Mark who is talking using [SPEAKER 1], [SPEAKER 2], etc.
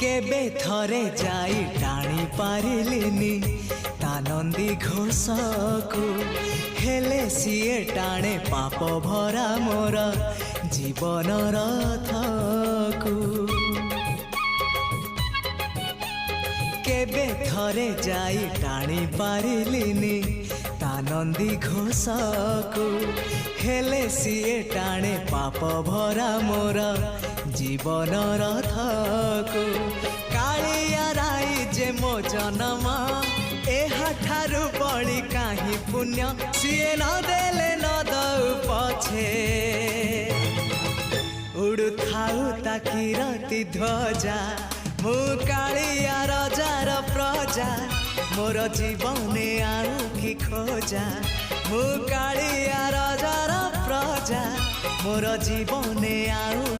[SPEAKER 1] केबे थरे जाई टाणी पारिलिनी तानंदी घोषकु हेले सीए टाणे पाप भरा मोर जीवन रथकु केबे थरे जाई टाणी पारिलिनी तानंदी घोषकु हेले सीए टाणे पाप भरा मोर जीवन रथकु कालिया राई जे मो जन्म एहा ठारु बड़ी काहि पुण्य सीए न देले न दउ पछे उड़ु थाउ ताकि रति ध्वजा मु कालिया रजार प्रजा मोर जीवने आउ कि खोजा मु कालिया रजार प्रजा मोर जीवने आउ